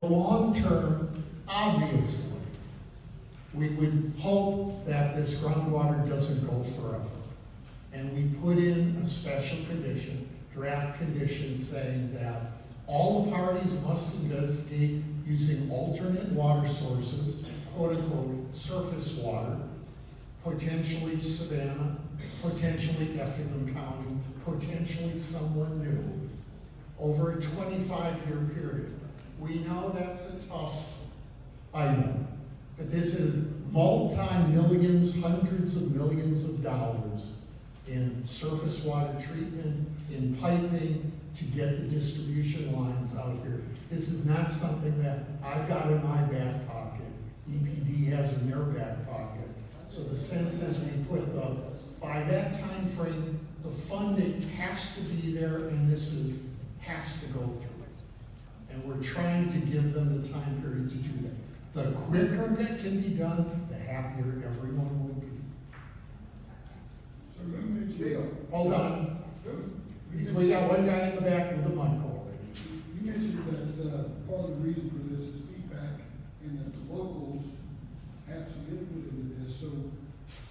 Long term, obviously, we would hope that this groundwater doesn't go forever. And we put in a special condition, draft condition, saying that all the parties must investigate using alternate water sources, quote unquote, surface water, potentially Savannah, potentially Effingham County, potentially someone new, over a 25-year period. We know that's a tough item, but this is multi-millions, hundreds of millions of dollars in surface water treatment, in piping, to get the distribution lines out here. This is not something that I've got in my back pocket. EPD has in their back pocket. So the sense is we put by that time frame, the funding has to be there, and this has to go through. And we're trying to give them the time period to do that. The quicker that can be done, the happier everyone will be. So you mentioned, Hold on. We got one guy in the back with a mic already. you mentioned that part of the reason for this is feedback, and that the locals have some input into this. So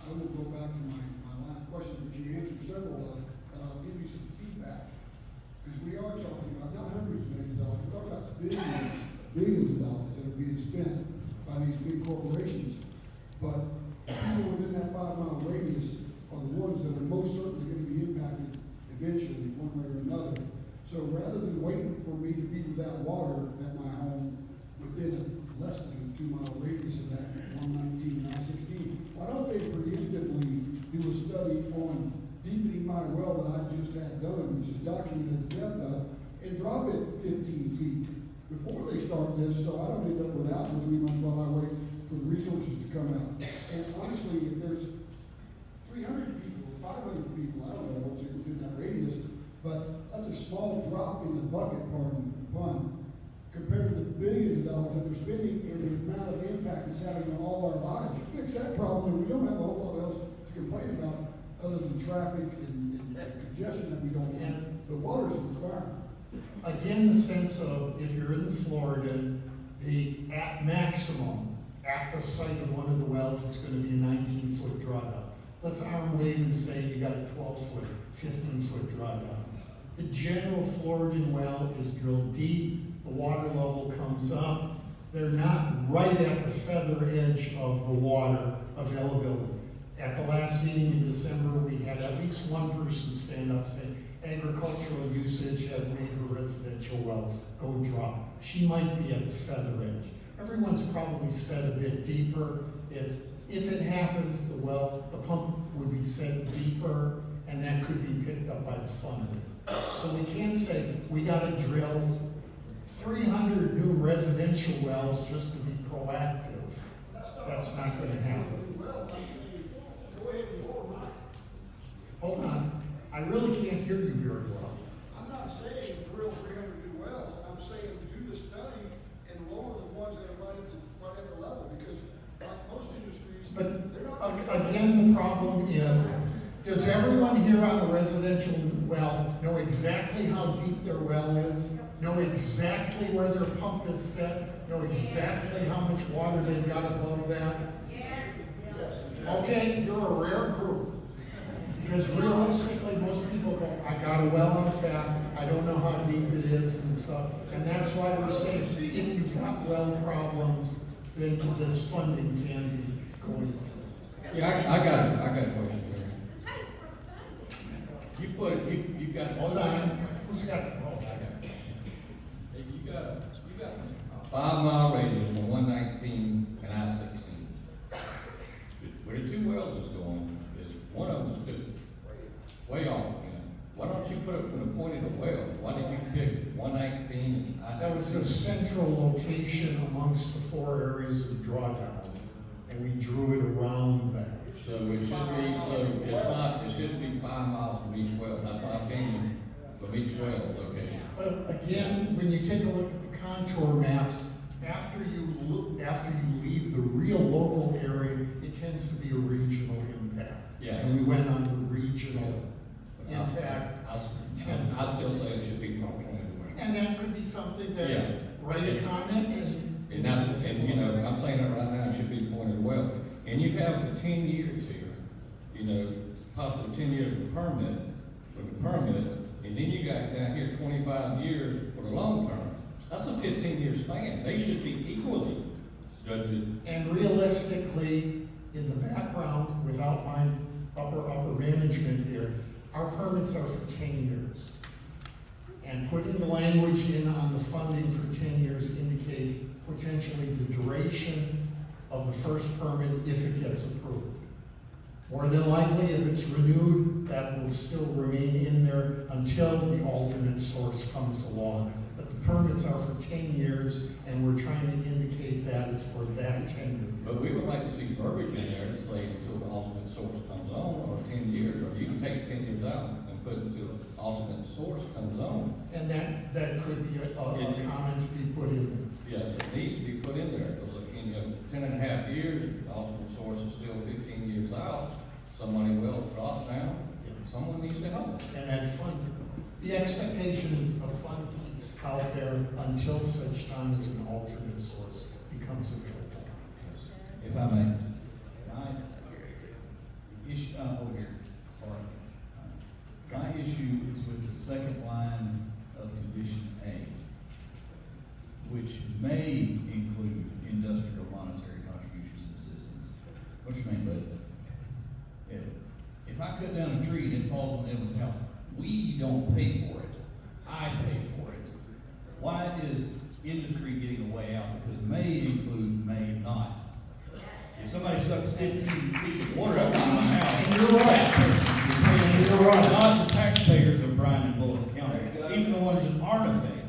I will go back to my line of questions, which you answered several of, and I'll give you some feedback. Because we are talking about not hundreds of millions of dollars, we're talking about billions of dollars that are being spent by these big corporations. But people within that 5-mile radius are the ones that are most certainly going to be impacted eventually, one way or another. So rather than waiting for me to be without water at my home within less than a 2-mile radius of that 119 and I-16, why don't they preemptively do a study on deepening my well that I just had done, which is documented the depth of, and drop it 15 feet before they start this, so I don't end up without for 3 months while I wait for the resources to come out. And honestly, if there's 300 people, 500 people, I don't know what's within that radius, but that's a small drop in the bucket, pardon the pun, compared to the billions of dollars that we're spending and the amount of impact it's having on all our lives. Fix that problem, and we don't have a whole lot else to complain about other than traffic and congestion that we don't want. The water's a requirement. Again, the sense of, if you're in Florida, the at maximum, at the site of one of the wells, it's gonna be a 19-foot drawdown. Let's arm wave and say you got a 12-foot, 15-foot drawdown. The general Floridan well is drilled deep, the water level comes up. They're not right at the feather edge of the water availability. At the last meeting in December, we had at least one person stand up saying, agricultural usage have made her residential well go drop. She might be at the feather edge. Everyone's probably set a bit deeper. If it happens, the pump would be set deeper, and that could be picked up by the funding. So we can't say we gotta drill 300 new residential wells just to be proactive. That's not gonna happen. Hold on, I really can't hear you very well. I'm not saying drill 300 new wells. I'm saying do the study and lower the ones that are right at the level, because like most industries, But they're not. again, the problem is, does everyone here on the residential well know exactly how deep their well is? Know exactly where their pump is set? Know exactly how much water they've got above that? Okay, you're a rare group. Because realistically, most people go, I got a well on that, I don't know how deep it is and stuff. And that's why we're saying, if you've got well problems, then this funding can be going through. Yeah, I got a question here. You got. Hold on, who's got, Oh, I got it. Hey, you got a 5-mile radius from 119 and I-16. Where the 2 wells is going, is one of them is way off. Why don't you put it from the point of the well? Why did you pick 119 and I-16? that was the central location amongst the 4 areas of drawdown, and we drew it around that. So it shouldn't be 5 miles from each well. That's my opinion, from each well location. But again, when you take a look at the contour maps, after you leave the real local area, it tends to be a regional impact. Yeah. And we went on the regional impact. I still say it should be from 20 to 20. And that could be something that Yeah. write a comment And that's, and you know, I'm saying that right now, it should be pointed well. And you have for 10 years here, you know, possibly 10 years of permit, with the permit, and then you got down here 25 years for the long term. That's a 15-year span. They should be equally judged. And realistically, in the background, without my upper management here, our permits are for 10 years. And putting the language in on the funding for 10 years indicates potentially the duration of the first permit if it gets approved. More than likely, if it's renewed, that will still remain in there until the alternate source comes along. But the permits are for 10 years, and we're trying to indicate that it's for that 10 years. But we would like to see verbiage in there to say until the alternate source comes on, or 10 years, or you can take 10 years out and put it until the alternate source comes on. And that could be a comment to be put in there. Yeah, it needs to be put in there, because in 10.5 years, the alternate source is still 15 years out. Somebody will drop down, someone needs to help. And that fund, the expectation is a fund keeps out there until such time as an alternate source becomes available. If I may, issue, over here, sorry. My issue is with the second line of condition A, which may include industrial monetary contributions and assistance. What you mean, bud? If I cut down a tree and it falls on Edwin's house, we don't pay for it. I pay for it. Why is industry getting a way out? Because may includes may not. If somebody sucks 15 feet of water up on my house, And you're right. You're right. not the taxpayers of Bryan and Bullitt County, even the ones that aren't affected.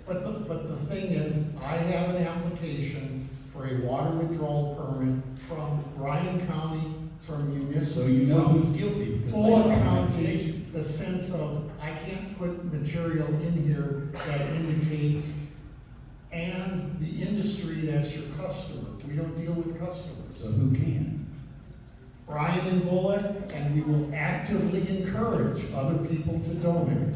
But the thing is, I have an application for a water withdrawal permit from Bryan County, from municipal. So you know who's guilty. because they Bullitt are on County, vacation. the sense of, I can't put material in here that indicates, and the industry that's your customer. We don't deal with So customers. who can? Bryan and Bullitt, and we will actively encourage other people to donate.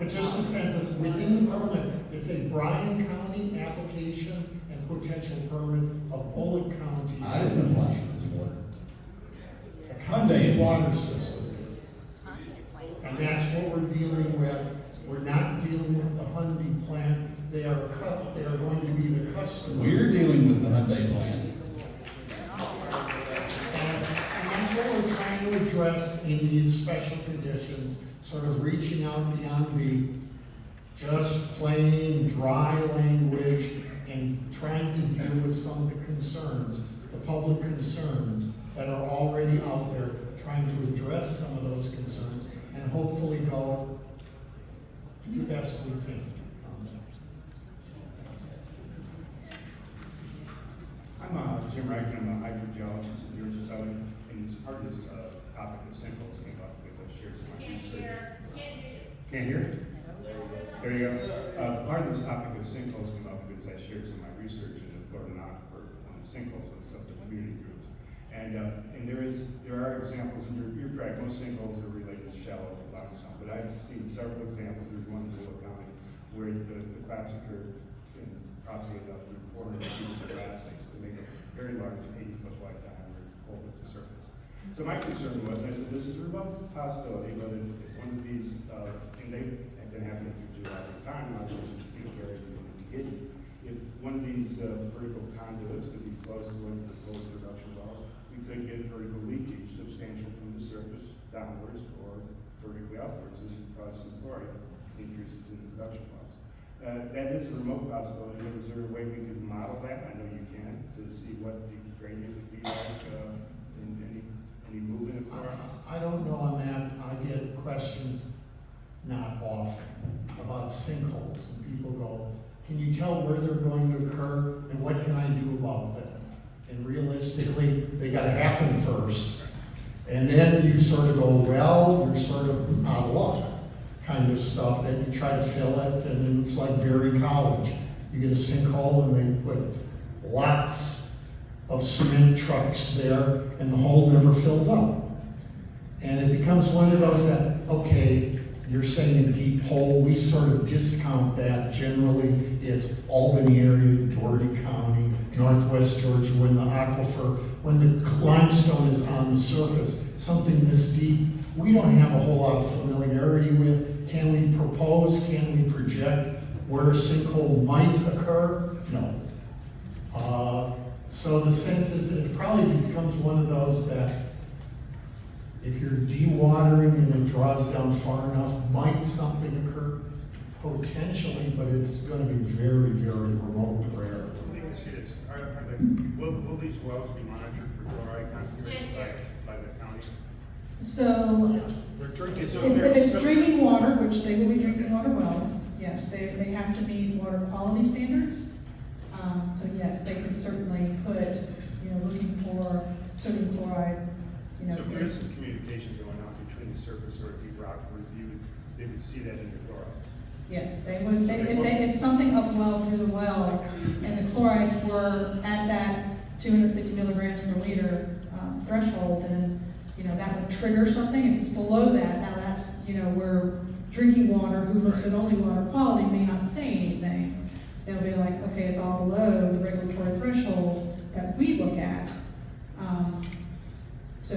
It's just a sense of, within the permit, it's a Bryan County application and potential permit of Bullitt County. I didn't apply for this water. The county water system. And that's what we're dealing with. We're not dealing with the Hyundai plant. They are going to be the customer. We're dealing with the Hyundai plant. And that's what we're trying to address in these special conditions, sort of reaching out beyond the just plain dry language and trying to deal with some of the concerns, the public concerns that are already out there, trying to address some of those concerns and hopefully go do the best we can. I'm Jim Reichen, I'm a hydrogeologist at Georgia Southern, and as part of this topic of sinkholes came up because I shared some of my research. Can't hear? There you go. Part of this topic of sinkholes came up because I shared some of my research in the Florida Aquifer on the sinkholes with some of the community groups. And there are examples, and you're correct, most sinkholes are related to shallow limestone, but I've seen several examples. There's one in Bullitt County where the collapse occurred in probably about 400 feet of grass to make a very large 80-foot wide diameter hole at the surface. So my concern was, I said, this is a remote possibility, but if one of these, and they have been happening through July at the time, not just buried and hidden. If one of these vertical conduits could be close to one of the closed production wells, we could get vertical leakage substantial from the surface downwards or vertically upwards, and cause some chloride increases in the production wells. That is a remote possibility, but is there a way we could model that? I know you can, to see what the gradient would be like in any movement of chloride. I don't know on that. I get questions not often about sinkholes, and people go, can you tell where they're going to occur and what can I do about them? And realistically, they gotta happen first. And then you sort of go, well, you're sort of out of luck kind of stuff, that you try to fill it, and then it's like Berry College. You get a sinkhole and they put lots of cement trucks there and the hole never filled up. And it becomes one of those that, okay, you're saying a deep hole, we sort of discount that. Generally, it's Albany area, Doherty County, Northwest Georgia, when the aquifer, when the limestone is on the surface, something this deep, we don't have a whole lot of familiarity with. Can we propose, can we project where a sinkhole might occur? No. So the sense is that it probably becomes one of those that if you're dewatering and it draws down far enough, might something occur? Potentially, but it's gonna be very, very remote and rare. Let me ask you this, will these wells be monitored for chloride concentration by the county? So, They're drinking. if it's drinking water, which they will be drinking water wells, yes, they have to meet water quality standards. So yes, they could certainly put, looking for sodium chloride, So if there is some communication going on between the surface or deep rock review, they would see that in the chlorides? Yes, they would, if something upwelled through the well and the chlorides were at that 250 milligrams per liter threshold, then, that would trigger something. If it's below that, now that's, where drinking water, who looks at only water quality, may not say anything. They'll be like, okay, it's all below the regulatory threshold that we look at. So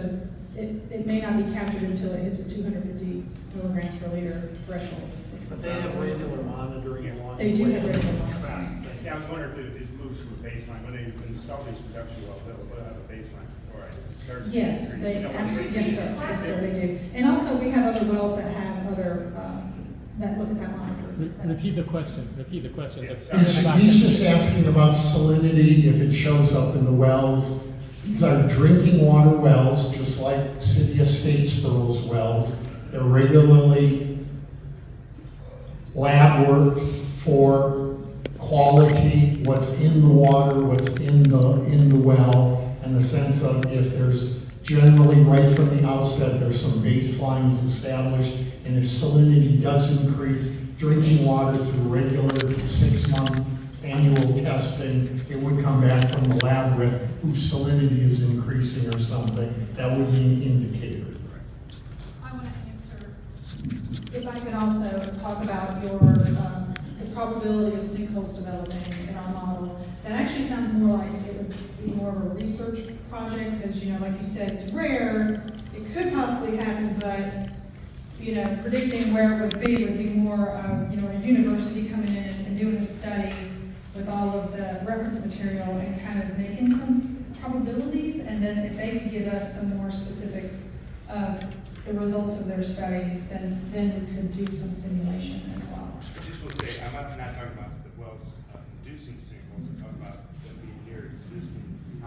it may not be captured until it hits the 250 milligrams per liter threshold. But they have regular monitoring along the way. They do have regular to monitoring. track things. Yeah, I was wondering if it moves from a baseline, when they install these production wells, they'll have a baseline for chloride. It starts to Yes, increase. they, You know, when absolutely, yes, sir, yes, sir, they do. And also, we have other wells that have other, that look at that monitor. Repeat the question. He's just asking about salinity, if it shows up in the wells. These are drinking water wells, just like City of Statesboro's wells. They're regularly lab worked for quality, what's in the water, what's in the well, and the sense of if there's generally right from the outset, there's some baselines established, and if salinity does increase, drinking water through regular 6-month annual testing, it would come back from the lab with whose salinity is increasing or something. That would be an indicator. I want to answer, if I could also talk about the probability of sinkholes developing in our model. That actually sounds more like it would be more of a research project, because, like you said, it's rare, it could possibly happen, but, predicting where it would be more of, a university coming in and doing a study with all of the reference material and kind of making some probabilities, and then if they could give us some more specifics of the results of their studies, then we could do some simulation as well. I just want to say, I'm not talking about the wells inducing sinkholes, I'm talking about them being near existing the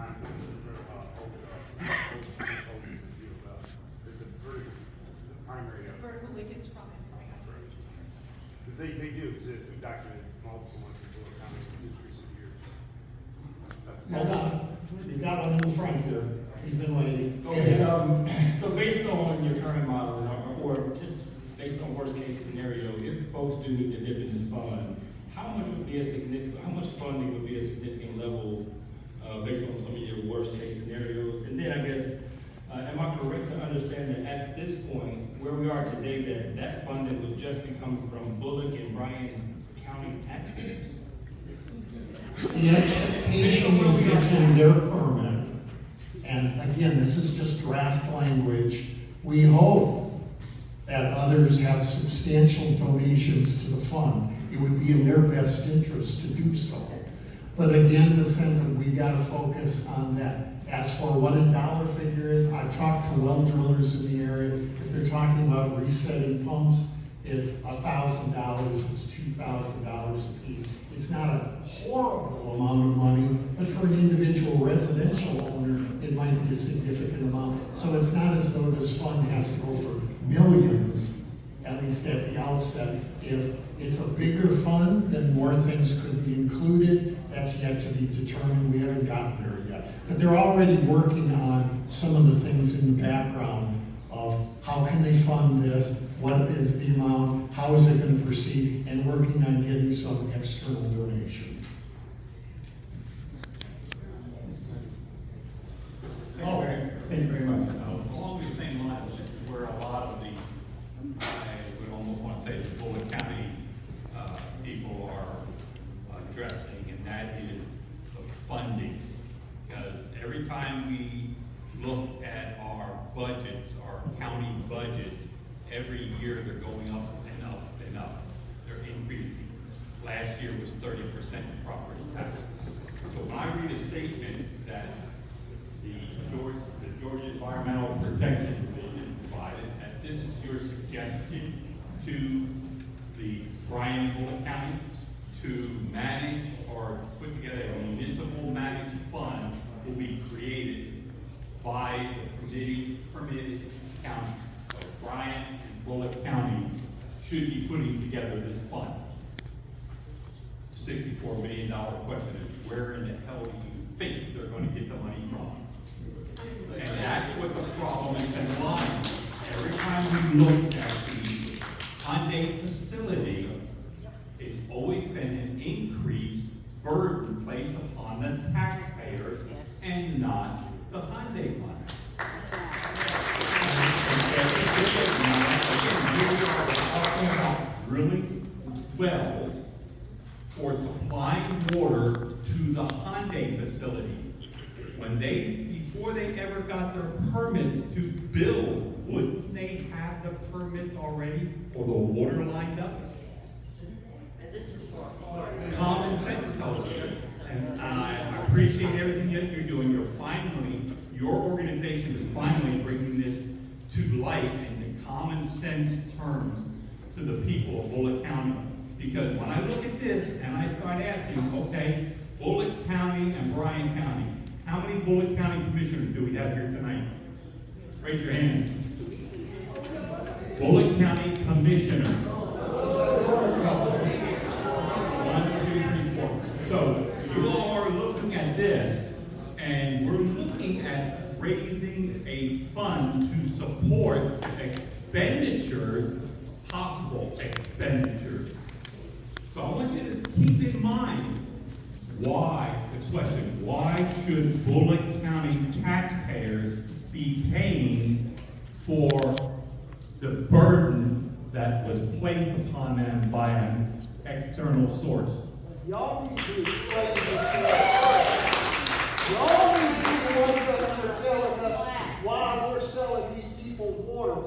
primary of. Vertical leakage from it, right? Because they do, because we've documented multiple ones in Fuller County in just recent years. Hold on, you got one in the front here. He's been waiting. Okay, so based on your current model, or just based on worst case scenario, if folks do need to dip in this fund, how much funding would be a significant level, based on some of your worst case scenarios? And then I guess, am I correct to understand that at this point, where we are today, that funding would just be coming from Bullock and Bryan County taxpayers? The expectation is it's in their permit, and again, this is just draft language. We hope that others have substantial donations to the fund. It would be in their best interest to do so. But again, the sense that we gotta focus on that. As for what a dollar figure is, I've talked to well drillers in the area. If they're talking about resetting pumps, it's $1,000, it's $2,000 a piece. It's not a horrible amount of money, but for an individual residential owner, it might be a significant amount. So it's not as though this fund has to go for millions, at least at the outset. If it's a bigger fund, then more things could be included. That's yet to be determined. We haven't gotten there yet. But they're already working on some of the things in the background of how can they fund this, what is the amount, how is it going to proceed, and working on getting some external donations. Thank you very much. Along the same lines, where a lot of the, I would almost addressing, and that is the funding. Because every time we look at our budgets, our county budgets, every year they're going up and up and up. They're increasing. Last year was 30% in property tax. So when I read a statement that the Georgia Environmental Protection Division provided, that this is your suggestion to the Bryan and Bullitt County to manage or put together a municipal managed fund will be created by the permitted county. So Bryan and Bullitt County should be putting together this fund. $64 million question is, where in the hell do you think they're going to get the money from? And that's what the problem is in line. Every time we look at the Hyundai facility, it's always been an increased burden placed upon the taxpayers and not the Hyundai fund. Again, we are talking about drilling wells for supplying water to the Hyundai facility. Before they ever got their permits to build, wouldn't they have the permits already or the water lined up? Common sense tells you this. And I appreciate everything that you're doing. Your organization is finally bringing this to light in common sense terms to the people of Bullitt County. Because when I look at this and I start asking, okay, Bullitt County and Bryan County, how many Bullitt County commissioners do we have here tonight? Raise your hands. Bullitt County commissioners. 1, 2, 3, 4. So you all are looking at this, and we're looking at raising a fund to support expenditures, possible expenditures. So I want you to keep in mind why should Bullitt County taxpayers be paying for the burden that was placed upon them by an external source? Y'all need to explain this. Y'all need to be the ones that are telling us why we're selling these people water.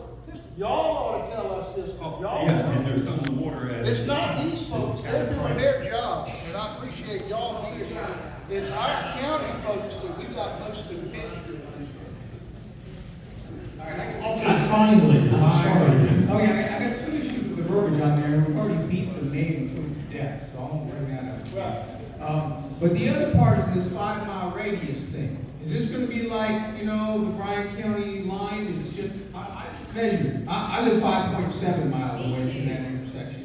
Y'all ought to tell us this. Y'all Yeah, and there's some water at. It's not these folks, they're doing their job, and I appreciate y'all being here. It's our county folks that we got most of the picture. Okay, finally, I'm sorry. Oh, yeah, I got two issues with the verbiage on there, and we've already beat the name to death, so I won't bring that up. But the other part is this 5-mile radius thing. Is this gonna be like, the Bryan County line? It's just, I just measured. I live 5.7 miles away from that intersection.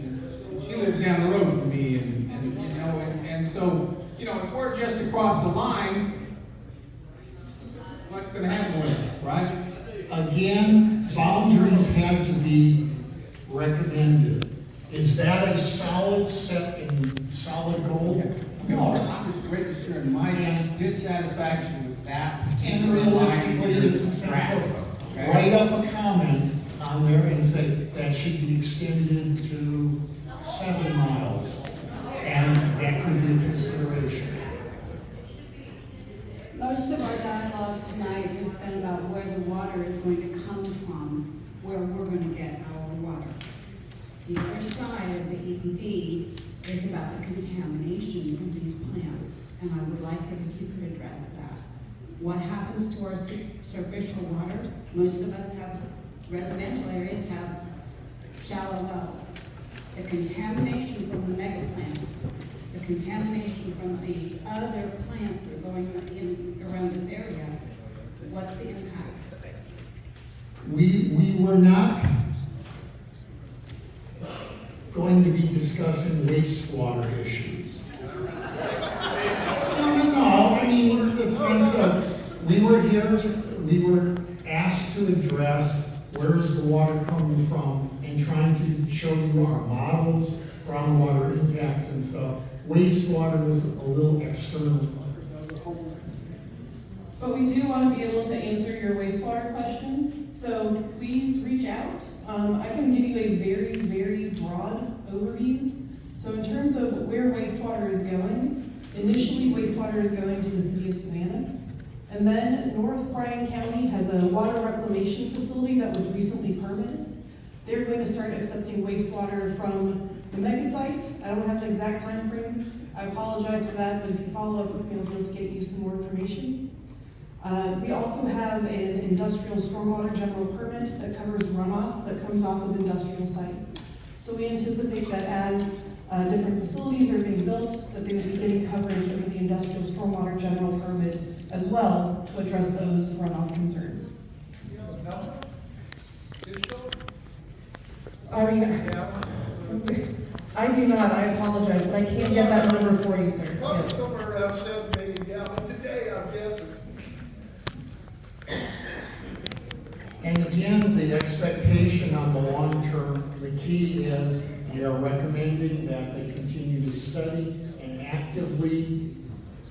She lives down the road from me, and so, if we're just across the line, what's gonna happen with it, right? Again, boundaries had to be recommended. Is that a solid set and solid goal? No, I'm just registering my dissatisfaction with that. And realistically, it's a sense of, write up a comment on there and say that should be extended to 7 miles. And that could be a consideration. Most of our dialogue tonight has been about where the water is going to come from, where we're going to get our water. The other side of the EPD is about the contamination from these plants, and I would like it if you could address that. What happens to our superficial water? Most of us have, residential areas have shallow wells. The contamination from the mega plant, the contamination from the other plants that are going in around this area, what's the impact? We were not going to be discussing wastewater issues. No, I mean, the sense of, we were asked to address where's the water coming from and trying to show you our models, groundwater impacts and stuff. Wastewater was a little external. But we do want to be able to answer your wastewater questions, so please reach out. I can give you a very, very broad overview. So in terms of where wastewater wastewater is going. Initially, wastewater is going to the city of Savannah. And then North Bryan County has a water reclamation facility that was recently permitted. They're going to start accepting wastewater from the Mega-Site. I don't have the exact time frame. I apologize for that, but if you follow up with me, I'll be able to get you some more information. We also have an industrial stormwater general permit that covers runoff that comes off of industrial sites. So we anticipate that as different facilities are being built, that they will be getting coverage under the industrial stormwater general permit as well to address those runoff concerns. I mean, I do not, I apologize, but I can't get that number for you, sir. Probably Yes. somewhere around 7 million gallons a day, I'm guessing. And again, the expectation on the long term, the key is we are recommending that they continue to study and actively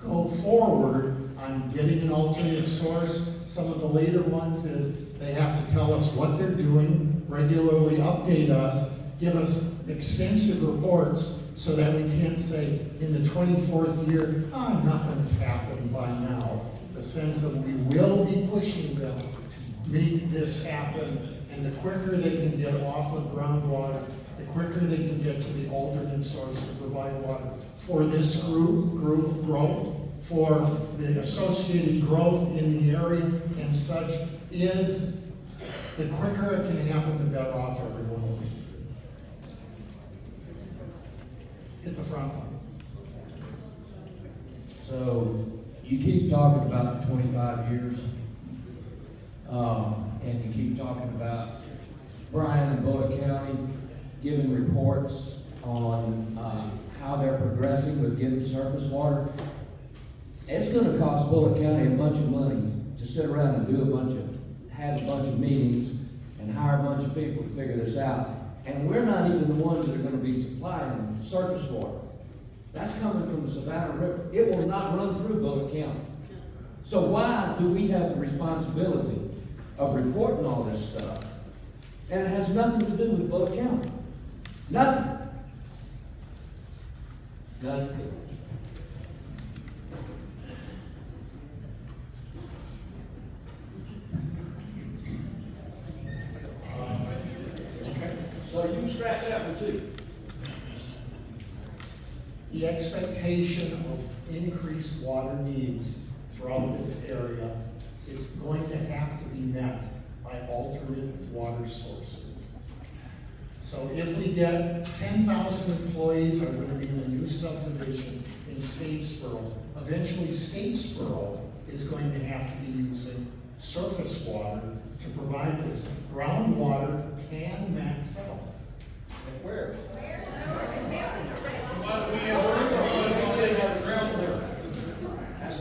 go forward on getting an alternate source. Some of the later ones is they have to tell us what they're doing, regularly update us, give us extensive reports so that we can't say in the 24th year, nothing's happened by now. The sense that we will be pushing them to make this happen, and the quicker they can get off of groundwater, the quicker they can get to the alternate source to provide water for this group growth, for the associated growth in the area and such, is the quicker it can happen, the better off everyone will be. Hit the front line. So you keep talking about 25 years, and you keep talking about Bryan and Bullitt County giving reports on how they're progressing with getting surface water. It's going to cost Bullitt County a bunch of money to sit around and have a bunch of meetings and hire a bunch of people to figure this out. And we're not even the ones that are going to be supplying surface water. That's coming from the Savannah River. It will not run through Bullitt County. So why do we have the responsibility of reporting all this stuff? And it has nothing to do with Bullitt County. Nothing. Nothing. So you can scratch that one too. The expectation of increased water needs throughout this area is going to have to be met by alternate water sources. So if we get 10,000 employees are going to be in the new subdivision in Statesboro, eventually Statesboro is going to have to be using surface water to provide this. Groundwater can max out. Where?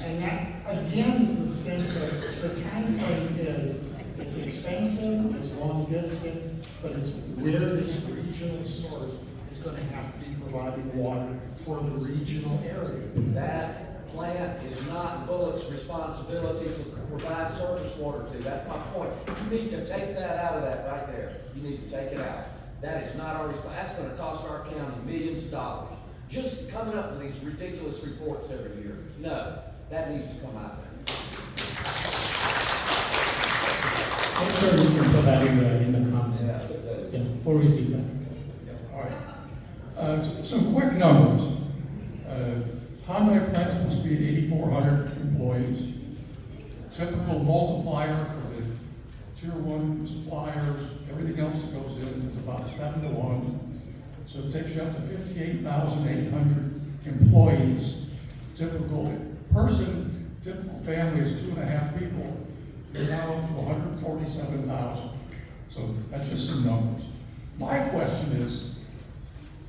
And that, again, the sense of the time frame is, it's expensive, it's long distance, but it's where this regional source is going to have to be providing water for the regional area. That plant is not Bullitt's responsibility to provide surface water to. That's my point. You need to take that out of that right there. You need to take it out. That is not our responsibility. That's going to cost our county millions of dollars. Just coming up with these ridiculous reports every year. No, that needs to come out there. I'm sure we can put that in the comments. Yeah, we'll receive that. All right. Some quick numbers. Contact plant's supposed to be at 8,400 employees. Typical multiplier for the tier 1 suppliers, everything else that goes in is about 7 to 1. So it takes you up to 58,800 employees. Typical person, typical family is 2.5 people. You're now up to 147,000. So that's just some numbers. My question is,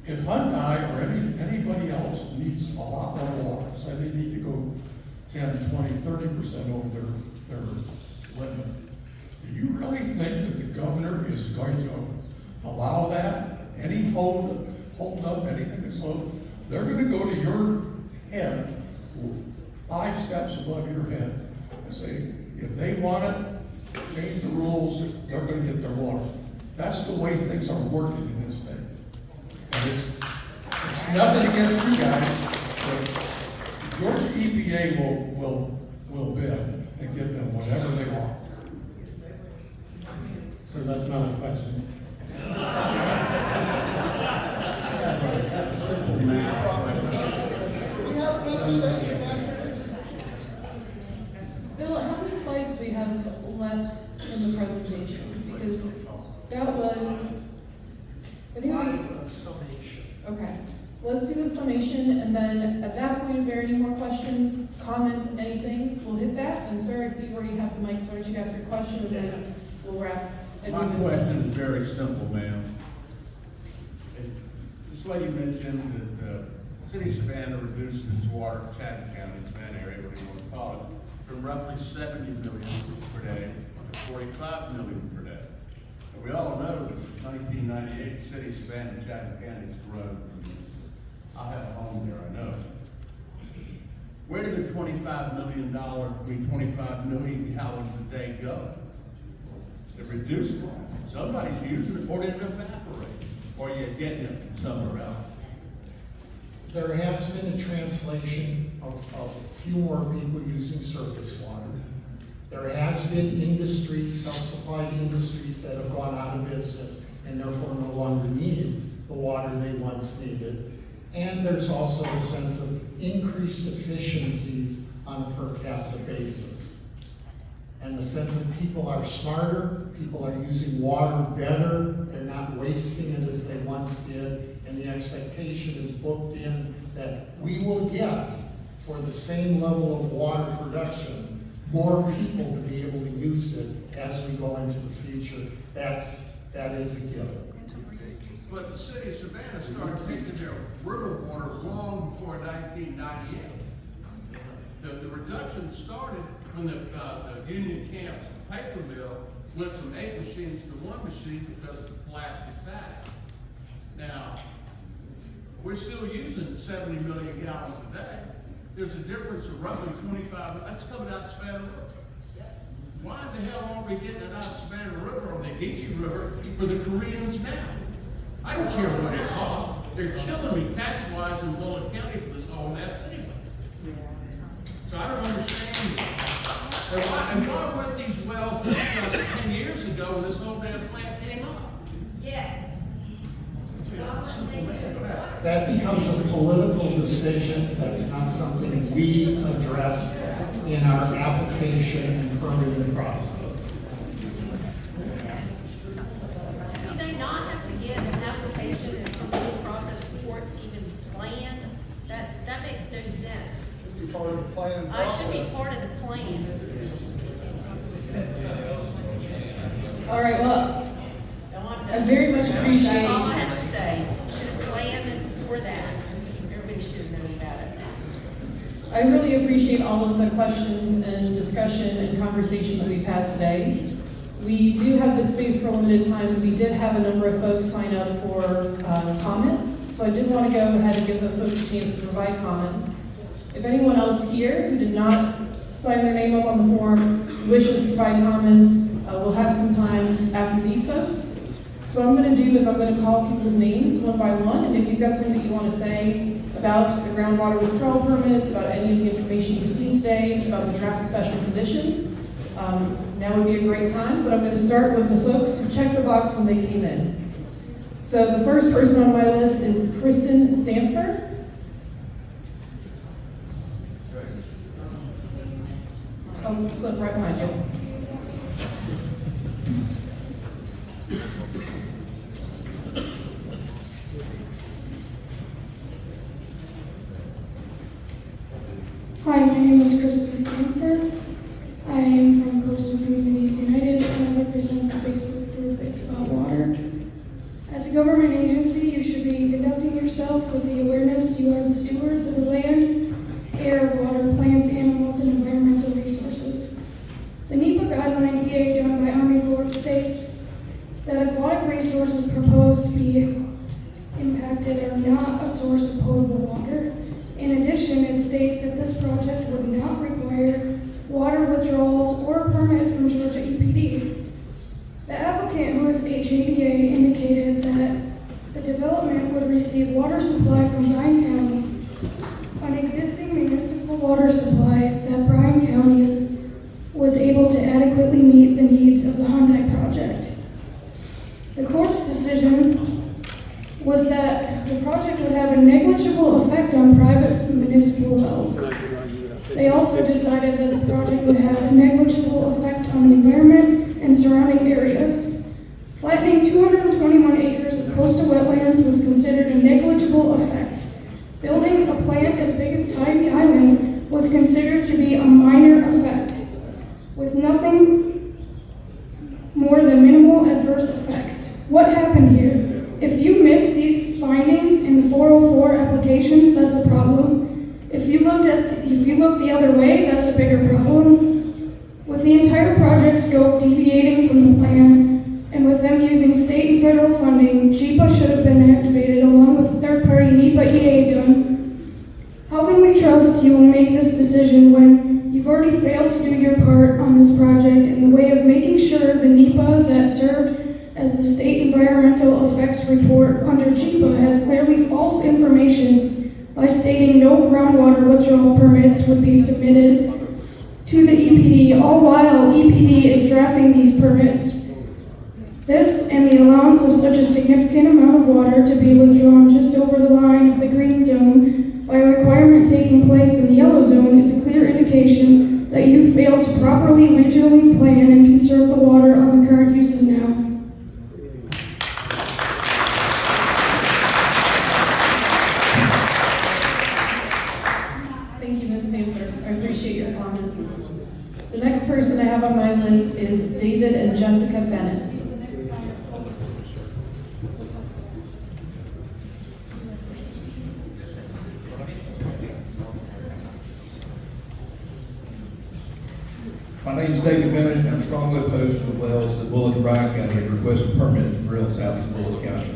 if Hyundai or anybody else needs a lot more water, say they need to go 10, 20, 30% over their limit, do you really think that the governor is going to allow that? Any hold up, anything that's low? They're going to go to your head, 5 steps above your head, and say, if they want it, change the rules, they're going to get their water. That's the way things are working in this state. And it's nothing against you guys. Georgia EPA will bid and get them whatever they want. So that's not a question. We have another session after. Bill, how many slides do we have left in the presentation? Because that was, I think we, Summation. okay. Let's do a summation, and then at that point, if there are any more questions, comments, anything, we'll hit that. And sir, I see you already have the mic, so why don't you ask your question, and then we'll wrap. and My move into- question is very simple, ma'am. This lady mentioned that the city of Savannah reduced its water, Chatham County, Savannah area, whatever you want to call it, from roughly 70 million per day to 45 million per day. And we all know that since 1998, the city of Savannah and Chatham County has grown. I have a home there, I know. Where did the $25 million gallons a day go? It reduced it. Somebody's using it, or did it evaporate? Or you're getting it from somewhere else? There has been a translation of a few more people using surface water. There has been industries, self-supplied industries that have gone out of business and therefore no longer need the water they once needed. And there's also a sense of increased efficiencies on a per capita basis. And the sense that people are smarter, people are using water better, they're not wasting it as they once did, and the expectation is booked in that we will get, for the same level of water production, more people to be able to use it as we go into the future. That is a given. But the city of Savannah started taking their river water long before 1998. The reduction started when the Union Camp's paper mill went from 8 machines to 1 machine because of the plastic bag. Now, we're still using 70 million gallons a day. There's a difference of roughly 25, that's coming out of Savannah River. Why the hell aren't we getting it out of Savannah River or the Geechee River for the Koreans now? I don't care what it costs. They're killing me tax-wise in Bullitt County for this whole mess anyway. So I don't understand. And why weren't these wells discussed 10 years ago when this whole damn plant came up? Yes. That becomes a political decision. That's not something we address in our application and permitting process. Do they not have to get an application and permitting process before it's even planned? That makes no sense. Be part of the plan. I should be part of the plan. All right, well, I very much appreciate. That's all I have to say. Should have planned for that. Everybody should have known about it. I really appreciate all of the questions and discussion and conversation that we've had today. We do have this space for limited times. We did have a number of folks sign up for comments, so I did want to go ahead and give those folks a chance to provide comments. If anyone else here who did not sign their name up on the form wishes to provide comments, we'll have some time after these folks. So what I'm going to do is I'm going to call people's names one by one, and if you've got something that you want to say about the groundwater withdrawal permits, about any of the information you've seen today, about the draft special conditions, now would be a great time. But I'm going to start with the folks who checked the box when they came in. So the first person on my list is Kristen Stanford. Oh, Cliff, right behind you. Hi, my name is Kristen Sanford. I am from Coastal Communities United and I represent the Facebook group It's About Water. As a government agency, you should be conducting yourself with the awareness you are the stewards of the land, air, water, plants, animals, and environmental resources. The NEPA guideline EA done by Army Corps states that aquatic resources proposed to be impacted are not a source of potable water. In addition, it states that this project would not require water withdrawals or a permit from Georgia EPD. The applicant, who is HADA, indicated that the development would receive water supply from Bryan County an existing municipal water supply that Bryan County was able to adequately meet the needs of the Hyundai project. The court's decision was that the project would have a negligible effect on private municipal wells. They also decided that the project would have negligible effect on the environment and surrounding areas. Flattening 221 acres of coastal wetlands was considered a negligible effect. Building a plant as big as Tybee Island was considered to be a minor effect, with nothing more than minimal adverse effects. What happened here? If you miss these findings in the 404 applications, that's a problem. If you look the other way, that's a bigger problem. With the entire project scope deviating from the plan, and with them using state and federal funding, GEPA should have been activated along with a third-party NEPA EA done. How can we trust you will make this decision when you've already failed to do your part on this project in the way of making sure the NEPA that served as the state environmental effects report under GEPA has clearly false information by stating no groundwater withdrawal permits would be submitted to the EPD, all while EPD is drafting these permits. This and the allowance of such a significant amount of water to be withdrawn just over the line of the green zone by a requirement taking place in the yellow zone is a clear indication that you failed to properly regionally plan and conserve the water on the current uses now. Thank you, Ms. Stanford. I appreciate your comments. The next person I have on my list is David and Jessica Bennett. My name is David Bennett, and I'm strongly opposed to the wells that Bullock and Bryan County have requested permits to drill in southeast Bullock County.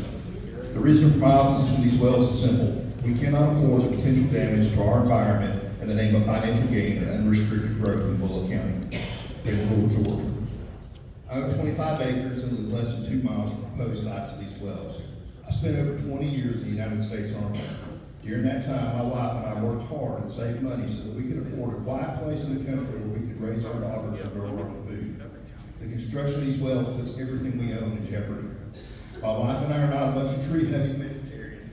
The reason for my opposition to these wells is simple. We cannot afford the potential damage to our environment in the name of financial gain and unrestricted growth in Bullock County, in rural Georgia. I own 25 acres and live less than 2 miles from proposed sites of these wells. I spent over 20 years in the United States Army. During that time, my wife and I worked hard and saved money so that we could afford a quiet place in the country where we could raise our daughters and grow our own food. The construction of these wells puts everything we own in jeopardy. My wife and I are not a bunch of tree-hugging vegetarians.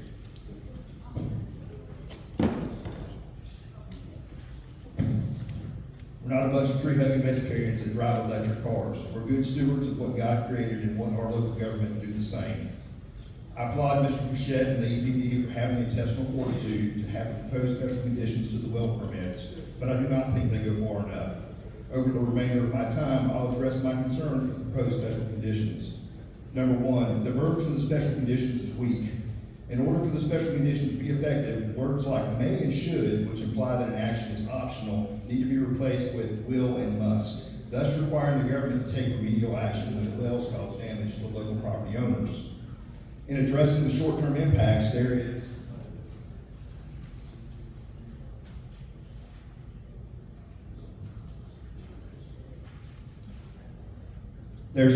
We're not a bunch of tree-hugging vegetarians that drive electric cars. We're good stewards of what God created and want our local government to do the same. I applaud Mr. Watershed and the EPD for having the intestinal fortitude to have to propose special conditions to the well permits, but I do not think they go far enough. Over the remainder of my time, I'll address my concerns with the proposed special conditions. Number one, the verbiage of the special conditions is weak. In order for the special conditions to be effective, words like may and should, which imply that an action is optional, need to be replaced with will and must, thus requiring the government to take remedial action when the wells cause damage to local property owners. In addressing the short-term impacts, there's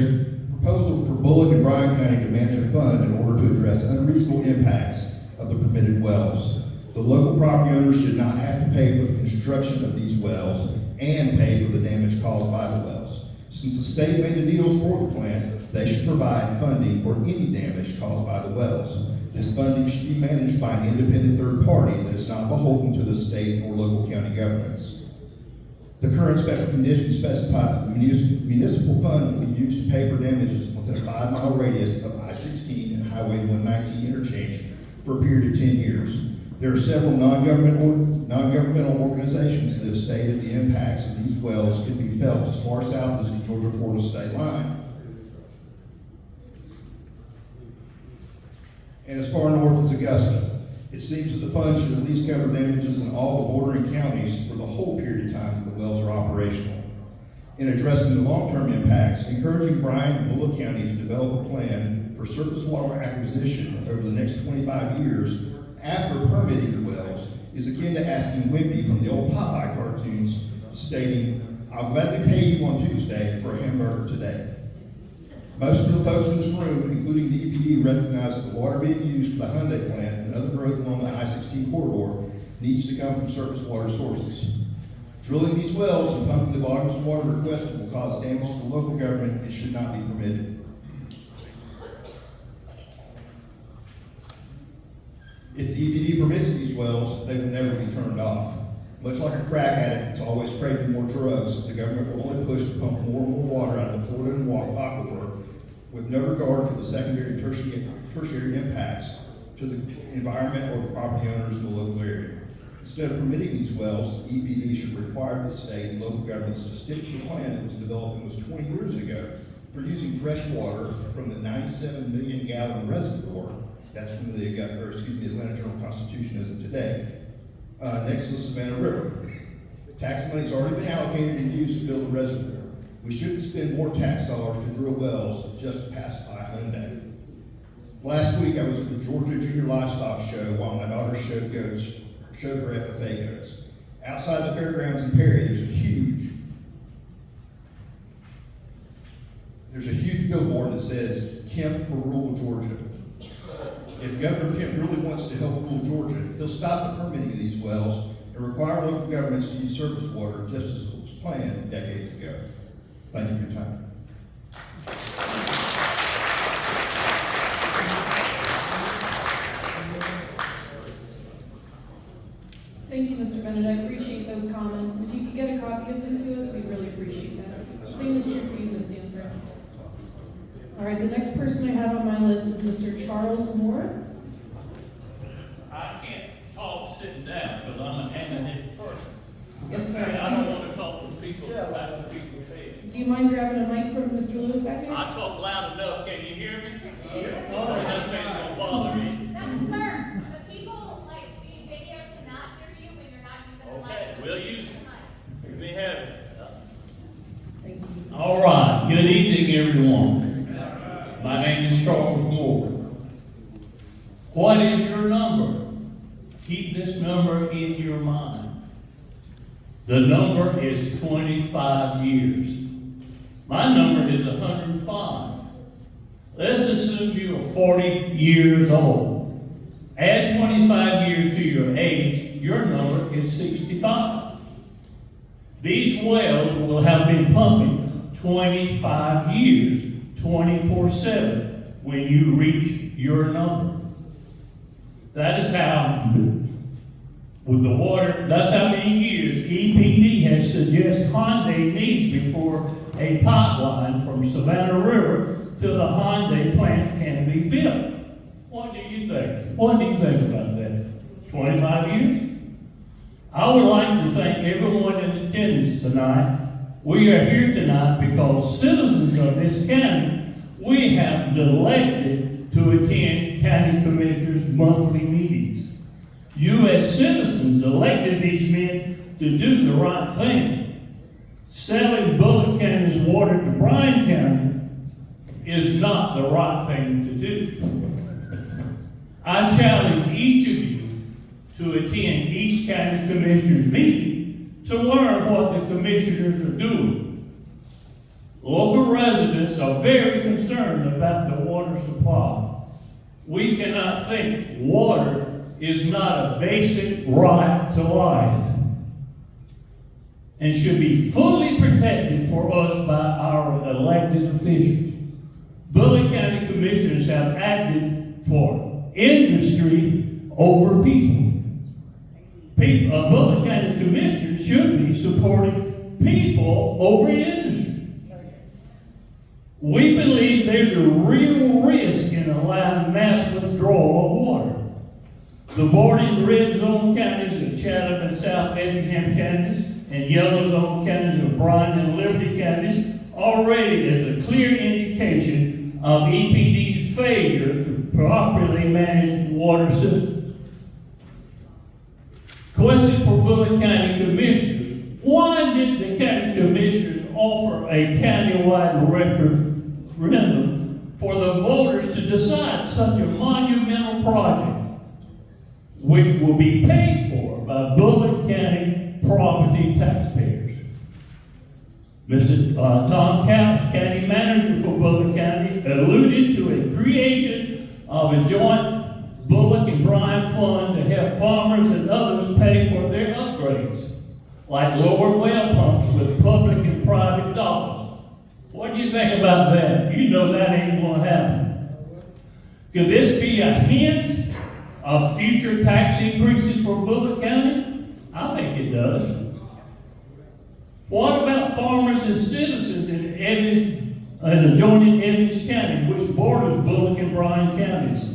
a proposal for Bullock and Bryan County to manage a fund in order to address unreasonable impacts of the permitted wells. The local property owners should not have to pay for the construction of these wells and pay for the damage caused by the wells. Since the state made the deals for the plant, they should provide funding for any damage caused by the wells. This funding should be managed by an independent third party that is not beholden to the state or local county governments. The current special conditions specify that the municipal fund will be used to pay for damages within a 5-mile radius of I-16 and Highway 119 interchange for a period of 10 years. There are several non-governmental organizations that have stated the impacts of these wells can be felt as far south as the Georgia-Florida state line, and as far north as Augusta. It seems that the fund should at least cover damages in all the bordering counties for the whole period of time that the wells are operational. In addressing the long-term impacts, encouraging Bryan and Bullock County to develop a plan for surface water acquisition over the next 25 years after permitting the wells is akin to asking Wimpy from the old Popeye cartoons, stating, "I'll gladly pay you on Tuesday for a hamburger today." Most of the folks in this room, including the EPD, recognize that the water being used for the Hyundai plant and other growth along the I-16 corridor needs to come from surface water sources. Drilling these wells and pumping the volumes of water requested will cause damage to the local government and should not be permitted. If the EPD permits these wells, they will never be turned off. Much like a crack addict that's always craving more drugs, the government will only push to pump more and more water out of the Florida aquifer with no regard for the secondary and tertiary impacts to the environment or the property owners in the local area. Instead of permitting these wells, the EPD should require the state and local governments to stick to the plan that was developed almost 20 years ago for using fresh water from the 97 million gallon reservoir. That's from the Atlanta Journal-Constitution as of today, next to the Savannah River. Tax money has already been allocated and used to build the reservoir. We shouldn't spend more tax dollars to drill wells just to pacify Hyundai. Last week, I was at the Georgia Junior Livestock Show while my daughter showed her FFA goats. Outside the fairgrounds in Perry, there's a huge billboard that says, Kemp for rural Georgia. If Governor Kemp really wants to help rural Georgia, he'll stop the permitting of these wells and require local governments to use surface water just as it was planned decades ago. Thank you for your time. Thank you, Mr. Bennett. I appreciate those comments. If you could get a copy of them to us, we'd really appreciate that. Same is true for you, Ms. Stanford. All right, the next person I have on my list is Mr. Charles Moore. I can't talk sitting down because I'm an animated person. Yes, sir. And I don't want to talk to people about the people's heads. Do you mind grabbing a mic from Mr. Lewis back there? I talk loud enough. Can you hear me? Yeah. All right. Nothing's gonna bother me. Sir, the people like being videoed cannot hear you when you're not using the mic. Okay, we'll use it. Let me have it. Thank you. All right. Good evening, everyone. My name is Charles Moore. What is your number? Keep this number in your mind. The number is 25 years. My number is 105. Let's assume you are 40 years old. Add 25 years to your age, your number is 65. These wells will have been pumping 25 years, 24/7 when you reach your number. That is how, with the water, that's how many years EPD has suggested Hyundai needs before a pipeline from Savannah River to the Hyundai plant can be built. What do you think? What do you think about that? 25 years? I would like to thank everyone in attendance tonight. We are here tonight because citizens of this county, we have been elected to attend county commissioners' monthly meetings. You as citizens elected these men to do the right thing. Selling Bullock County's water to Bryan County is not the right thing to do. I challenge each of you to attend each county commissioner's meeting to learn what the commissioners are doing. Local residents are very concerned about the water supply. We cannot think water is not a basic right to life and should be fully protected for us by our elected officials. Bullock County commissioners have acted for industry over people. Bullock County commissioners should be supporting people over industry. We believe there's a real risk in allowing mass withdrawal of water. The bordering red zone counties of Chatham and South Effingham counties and yellow zone counties of Bryan and Liberty counties already is a clear indication of EPD's failure to properly manage the water system. Question for Bullock County commissioners: why did the county commissioners offer a countywide referendum for the voters to decide such a monumental project, which will be paid for by Bullock County property taxpayers? Mr. Tom Couch, county manager for Bullock County, alluded to a creation of a joint Bullock and Bryan fund to help have farmers and others pay for their upgrades, like lower well pumps with public and private dollars. What do you think about that? You know that ain't gonna happen. Could this be a hint of future tax increases for Bullock County? I think it does. What about farmers and citizens in Evans and adjoining Evans County, which borders Bullock and Bryan counties?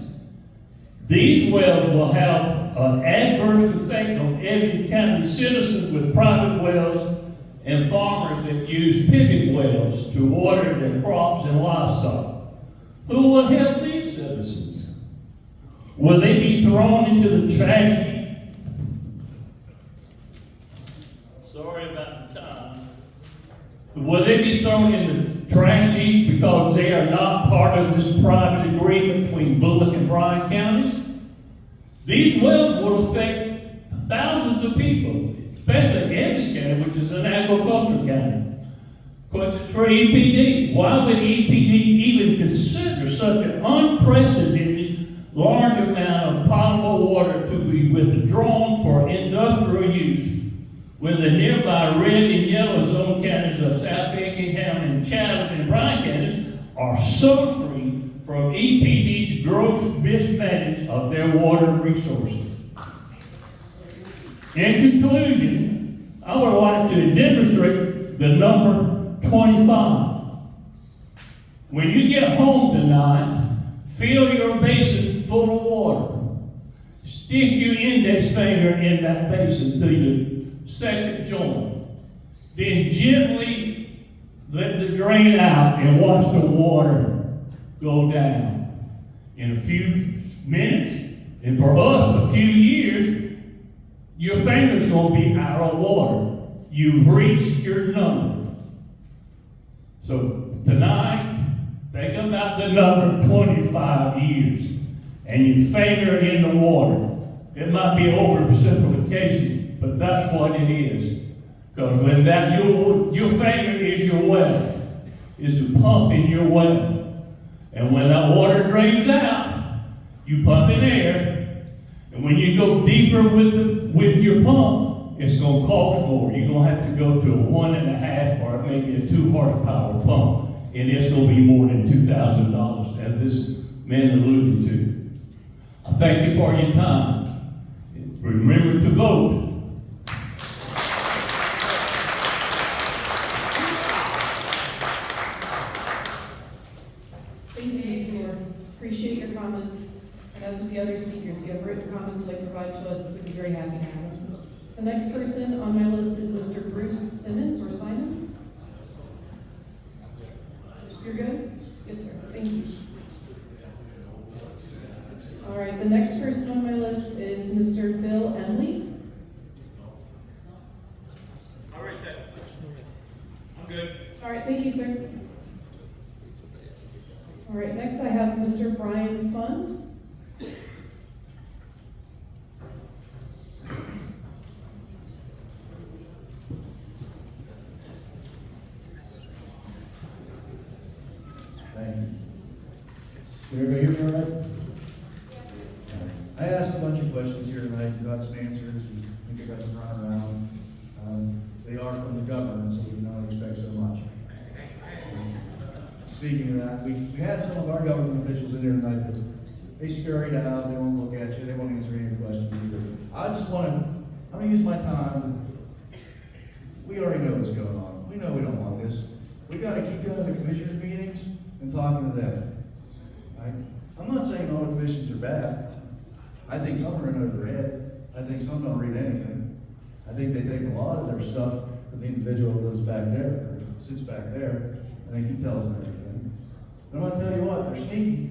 These wells will have an adverse effect on Evans County citizens with private wells and farmers that use pivot wells to water their crops and livestock. Who will help these citizens? Will they be thrown into the trash heap? Sorry about the time. Will they be thrown in the trash heap because they are not part of this private agreement between Bullock and Bryan counties? These wells will affect thousands of people, especially Evans County, which is an agricultural county. Questions for EPD. Why would EPD even consider such an unprecedented large amount of potable water to be withdrawn for industrial use when the nearby red and yellow zone counties of South Effingham and Chatham and Bryan counties are suffering from EPD's gross mismanagement of their water resources? In conclusion, I would like to demonstrate the number 25. When you get home tonight, fill your basin full of water. Stick your index finger in that basin to your second joint. Then gently let the drain out and watch the water go down. In a few minutes, and for us, a few years, your finger's gonna be out of water. You've reached your number. So tonight, think about the number 25 years, and you finger in the water. It might be oversimplification, but that's what it is. Because when that your finger is your well, is the pump in your well. And when that water drains out, you pump in air. And when you go deeper with your pump, it's going to cost more. You're going to have to go to a 1.5 or maybe a 2 horsepower pump. And it's going to be more than $2,000, as this man alluded to. I thank you for your time. Remember to vote. Thank you, Mr. Moore. Appreciate your comments. And as with the other speakers, if you have written comments you'd like to provide to us, we'd be very happy to have them. The next person on my list is Mr. Bruce Simmons or Simons. You're good? Yes, sir. Thank you. All right, the next person on my list is Mr. Bill Emley. All right, sir. I'm good. All right, thank you, sir. All right, next I have Mr. Bryan Fund. Thank you. Can everybody hear me all right? I asked a bunch of questions here tonight, and got some answers, and I think I got some runaround. They are from the government, so we can only expect so much. Speaking of that, we had some of our government officials in here tonight, but they scurried out, they won't look at you, they won't answer any questions either. I'm gonna use my time. We already know what's going on. We know we don't want this. We gotta keep going to the commissioners' meetings and talking to them. Right? I'm not saying all the commissions are bad. I think some are in over their head. I think some don't read anything. I think they take a lot of their stuff from the individual who lives back there, or sits back there. I think he tells them everything. But I'm gonna tell you what, they're sneaky.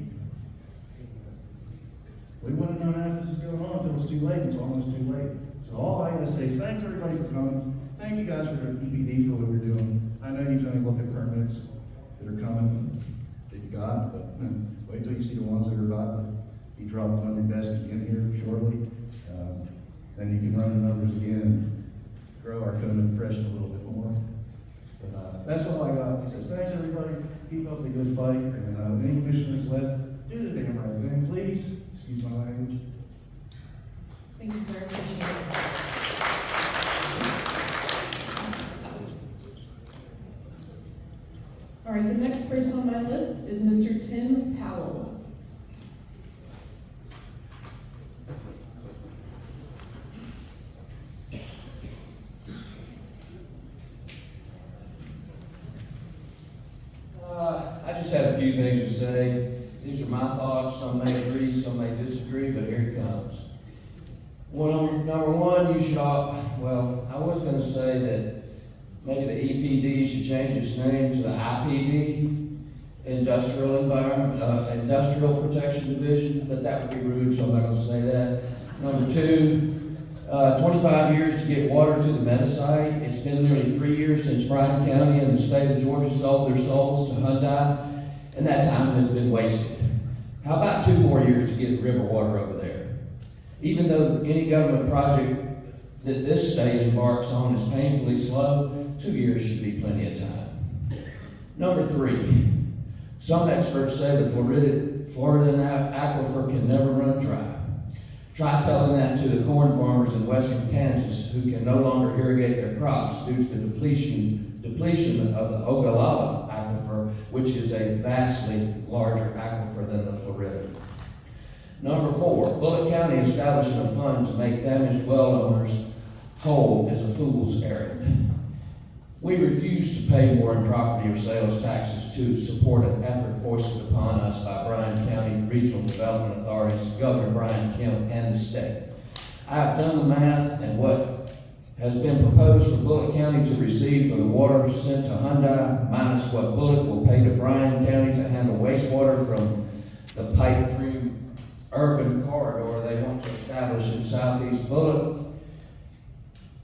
We wouldn't have known half this is going on until it's too late. It's almost too late. So all I gotta say is thanks everybody for coming. Thank you guys for the EPD for what you're doing. I know you've only looked at permits that are coming that you got, but wait till you see the ones that are about to be dropped on your desk again here shortly. Then you can run the numbers again and grow our code of impression a little bit more. But that's all I got. It says thanks everybody. Keep up the good fight. And any commissioners left, do the damn right thing, please. Excuse my language. Thank you, sir. Appreciate it. All right, the next person on my list is Mr. Tim Powell. I just had a few things to say. These are my thoughts. Some may agree, some may disagree, but here it comes. Well, number one, you should well, I was going to say that maybe the EPD should change its name to the IPD, Industrial Protection Division, but that would be rude, so I'm not going to say that. Number two, 25 years to get water to the Mega-Site. It's been nearly 3 years since Bryan County and the state of Georgia sold their souls to Hyundai, and that time has been wasted. How about 2 more years to get river water over there? Even though any government project that this state embarks on is painfully slow, 2 years should be plenty of time. Number 3, some experts say the Florida aquifer can never run dry. Try telling that to the corn farmers in western Kansas who can no longer irrigate their crops due to the depletion of the Ogallala aquifer, which is a vastly larger aquifer than the Florida. Number 4, Bullitt County establishing a fund to make damaged well owners whole is a fool's errand. We refuse to pay more in property or sales taxes to support an effort foisted upon us by Bryan County Regional Development Authorities, Governor Bryan Kemp, and the state. I have done the math, and what has been proposed for Bullitt County to receive for the water sent to Hyundai, minus what Bullitt will pay to Bryan County to handle wastewater from the pipe-through urban corridor they want to establish in southeast Bullitt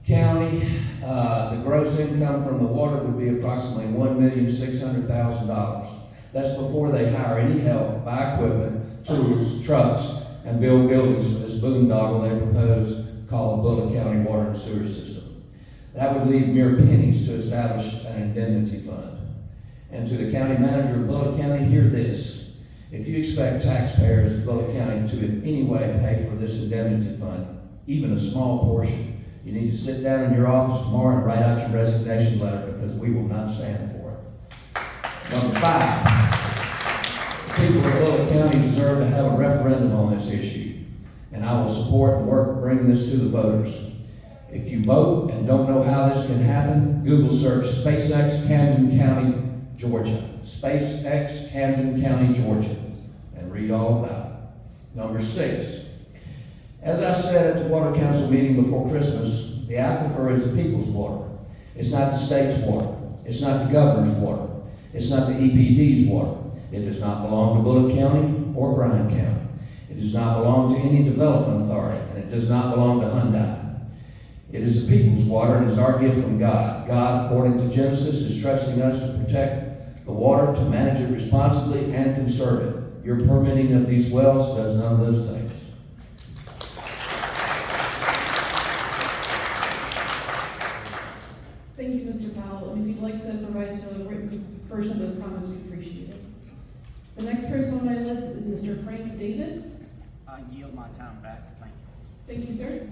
County, the gross income from the water would be approximately $1,600,000. That's before they hire any help, buy equipment, tools, trucks, and build buildings for this boondoggle they propose called the Bullitt County Water and Sewer System. That would leave mere pennies to establish an indemnity fund. And to the county manager of Bullitt County, hear this. If you expect taxpayers of Bullitt County to in any way pay for this indemnity fund, even a small portion, you need to sit down in your office tomorrow and write out your resignation letter, because we will not stand for it. Number 5, the people of Bullitt County deserve to have a referendum on this issue, and I will support and work to bring this to the voters. If you vote and don't know how this can happen, Google search SpaceX Camden County, Georgia. SpaceX Camden County, Georgia, and read all about it. Number 6, as I said at the Water Council meeting before Christmas, the aquifer is the people's water. It's not the state's water. It's not the governor's water. It's not the EPD's water. It does not belong to Bullitt County or Bryan County. It does not belong to any development authority, and it does not belong to Hyundai. It is the people's water, and is our gift from God. God, according to Genesis, is trusting us to protect the water, to manage it responsibly, and conserve it. Your permitting of these wells does none of those things. Thank you, Mr. Powell, and if you'd like to provide still a written version of those comments, we appreciate it. The next person on my list is Mr. Frank Davis. I yield my time back, thank you. Thank you, sir.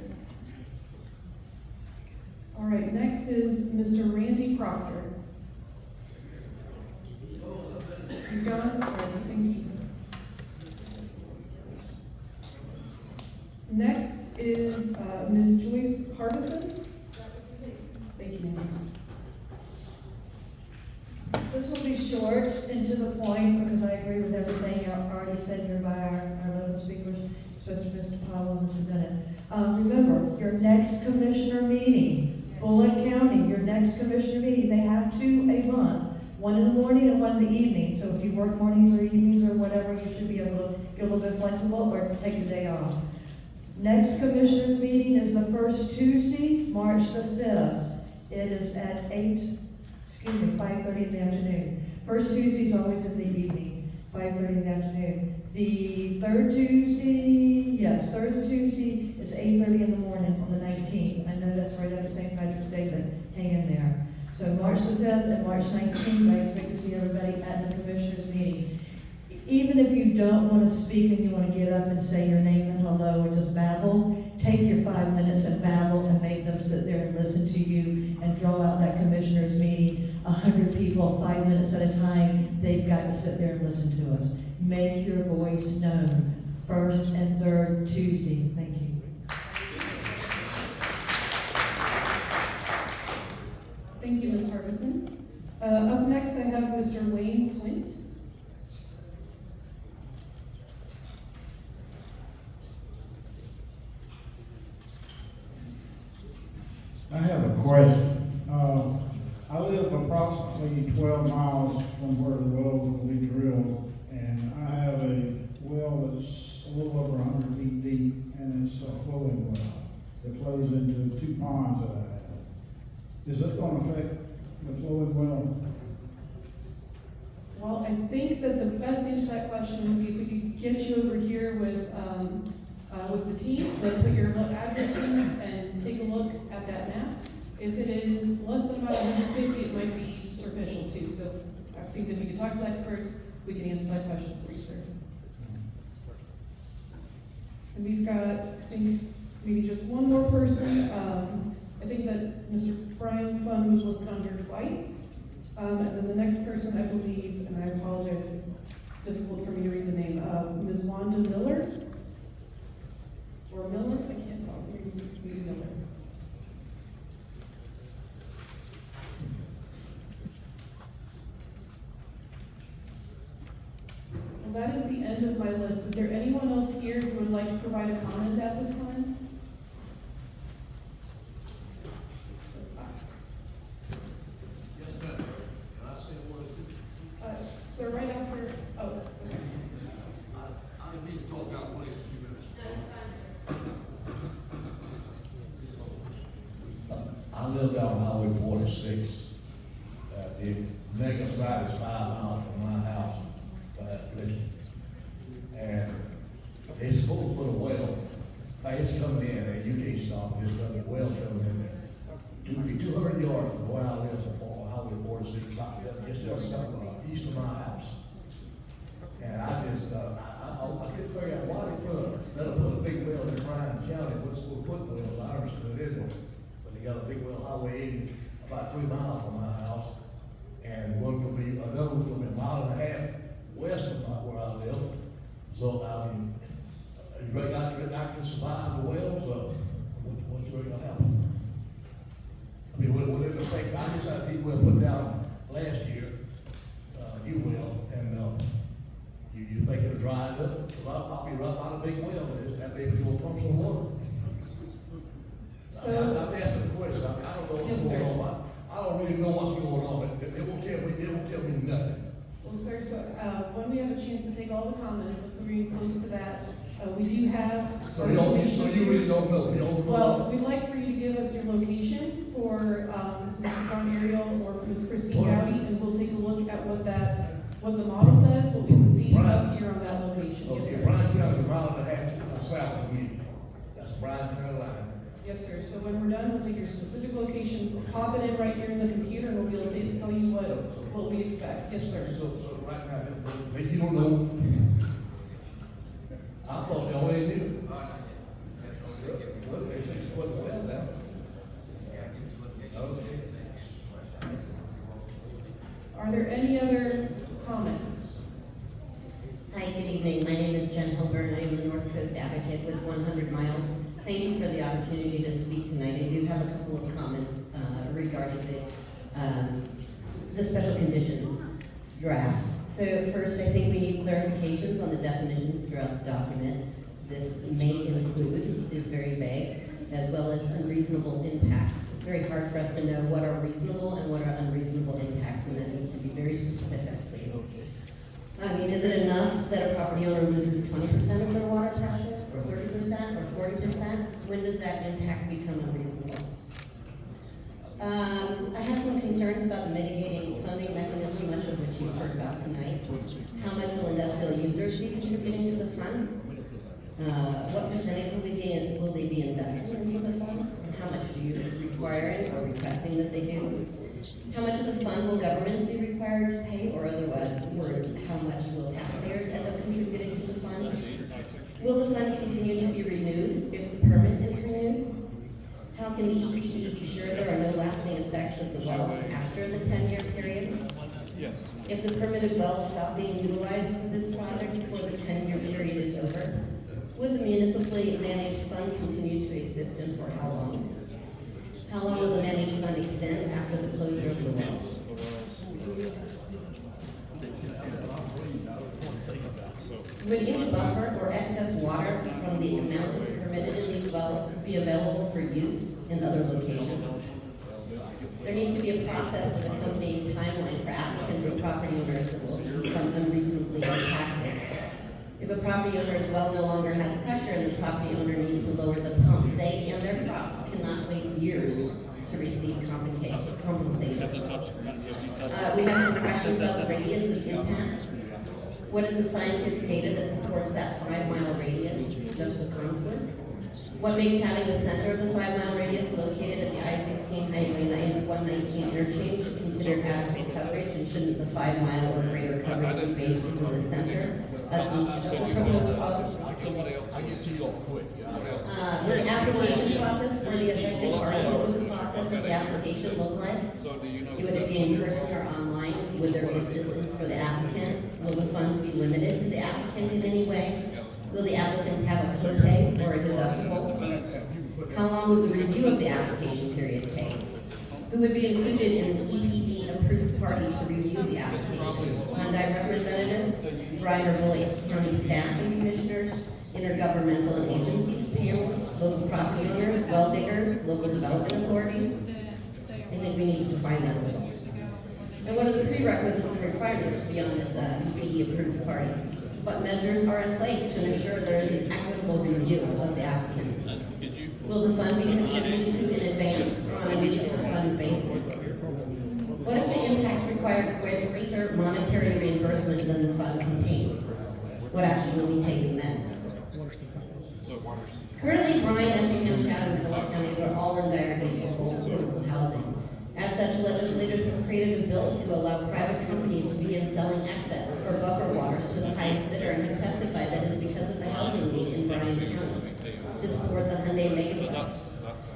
All right, next is Mr. Randy Proctor. He's gone? All right, thank you. Next is Ms. Joyce Harbison. Thank you, ma'am. This will be short and to the point, because I agree with everything already said here by our local speakers, especially Mr. Powell and Mr. Bennett. Remember, your next commissioner meeting, Bullitt County, your next commissioner meeting, they have 2 a month, one in the morning and one in the evening. So if you work mornings or evenings or whatever, you should be able to get a little bit flexible or take the day off. Next commissioners meeting is the first Tuesday, March the 5th. It is at 5:30 in the afternoon. First Tuesday is always in the evening, 5:30 in the afternoon. The third Tuesday is 8:30 in the morning on the 19th. I know that's right after St. Patrick's Day, but hang in there. So March the 5th and March 19th, I expect to see everybody at the commissioners meeting. Even if you don't want to speak and you want to get up and say your name and hello and just babble, take your 5 minutes and babble and make them sit there and listen to you and draw out that commissioners meeting. 100 people, 5 minutes at a time, they've got to sit there and listen to us. Make your voice known, first and third Tuesday. Thank you. Thank you, Ms. Ferguson. Up next, I have Mr. Wayne Swint. I have a question. I live approximately 12 miles from where the wells will be drilled, and I have a well that's a little over 100 feet deep, and it's a flowing well that flows into 2 ponds that I have. Is this going to affect the flowing well? Well, I think that the best answer to that question would be if we could get you over here with the team to put your address in and take a look at that map. If it is less than about 150, it might be superficial too. So I think if you could talk to the experts, we can answer that question for you, sir. And we've got, I think, maybe just one more person. I think that Mr. Bryan Fund was listed on here twice. And then the next person, I believe, and I apologize, it's difficult for me to read the name, Ms. Wanda Miller? Or Miller? I can't tell. Maybe Miller. Well, that is the end of my list. Is there anyone else here who would like to provide a comment at this time? Yes, ma'am. Can I say a word or two? Sir, right after, oh, okay. I didn't mean to talk out of place a few minutes. I live down Highway 46. The Mega-Site is 5 miles from my house, and it's supposed to put a well. It's coming in, and you can't stop it, the well's coming in there. 200 yards from where I live on Highway 46, just east of my house. And I just, I couldn't figure out why they put a big well in Bryan County, what's supposed to put wells, I understood it, but they got a big well, Highway 80, about 3 miles from my house. And another one will be a mile and a half west of where I live. So, I mean, you reckon I can survive the wells, what's going to happen? I mean, what it affect, I just had people put down last year, new well, and, you think it'll dry it up? I'll be right by the big well, and that baby's gonna pump some water. So, I'm asking the question, I mean, I don't know what's going on. I don't really know what's going on, but they won't tell me nothing. well, sir, so when we have a chance to take all the comments, so we're getting close to that, we do have. So you really don't know? You don't know? Well, we'd like for you to give us your location for Mr. John Ariel or for Ms. Christine Gowdy, and we'll take a look at what the model says, what we can see up here on that location. Yes, Okay, sir. Bryan County's a mile and a half south of me. That's Bryan County line. Yes, sir. So when we're done, we'll take your specific location, pop it in right here in the computer, and we'll be able to tell you what we expect. Yes, sir. So right now, maybe you don't know. I thought they already knew. Look, they say it's wasn't well now. Okay. Are there any other comments? Hi, good evening. My name is Jen Hilbert. I am the North Coast Advocate with 100 Miles. Thank you for the opportunity to speak tonight. I do have a couple of comments regarding the special conditions draft. So first, I think we need clarifications on the definitions throughout the document. This may include is very vague, as well as unreasonable impacts. It's very hard for us to know what are reasonable and what are unreasonable impacts, and that needs to be very specific, please. I mean, is it enough that a property owner loses 20% of their water pressure, or 30%, or 40%? When does that impact become unreasonable? I have some concerns about the mitigating funding mechanism, much of which you've heard about tonight. How much will industrial users be contributing to the fund? What percentage will they be investing into the fund? And how much are you requiring or requesting that they do? How much of the fund will governments be required to pay, or other words, how much will taxpayers end up contributing to the fund? Will the fund continue to be renewed if the permit is renewed? How can the EPD be sure there are no lasting effects of the wells after the 10-year period? If the permitted wells stop being utilized for this project before the 10-year period is over, would the municipally managed fund continue to exist, and for how long? How long will the managed fund extend after the closure of the wells? Would any buffer or excess water from the amount permitted in these wells be available for use in other locations? There needs to be a process with accompanying timeline for applicants and property owners that will become unreasonably impacted. If a property owner's well no longer has pressure and the property owner needs to lower the pump, they and their crops cannot wait years to receive compensation. We have some questions about the radius of impact. What is the scientific data that supports that 5-mile radius, just the Concord? What makes having the center of the 5-mile radius located at the I-16 Highway 119 interchange considered adequate coverage, and shouldn't the 5-mile or greater coverage be based within the center of each of the proposed wells? The application process for the affected party, what would the process of the application look like? Would it be in person or online? Would there be assistance for the applicant? Will the funds be limited to the applicant in any way? Will the applicants have a copay or a deductible? How long will the review of the application period take? Who would be included in an EPD approved party to review the application? Hyundai representatives, Bryan or Bullock County staff and commissioners, intergovernmental and agencies, panels, local property owners, well diggers, local development authorities? I think we need to find that a little. And what are the prerequisites and requirements to be on this EPD approved party? What measures are in place to ensure there is an equitable review of the applicants? Will the fund be contributed to in advance on a need to fund basis? What if the impacts require greater monetary reimbursement than the fund contains? What action will be taken then? Currently, Bryan, Effingham, Chatham, and Bullock counties are all in dire need for affordable housing. As such, legislators have created a bill to allow private companies to begin selling excess or buffer waters to the highest bidder, and have testified that is because of the housing need in Bryan County to support the Hyundai Mega-Site.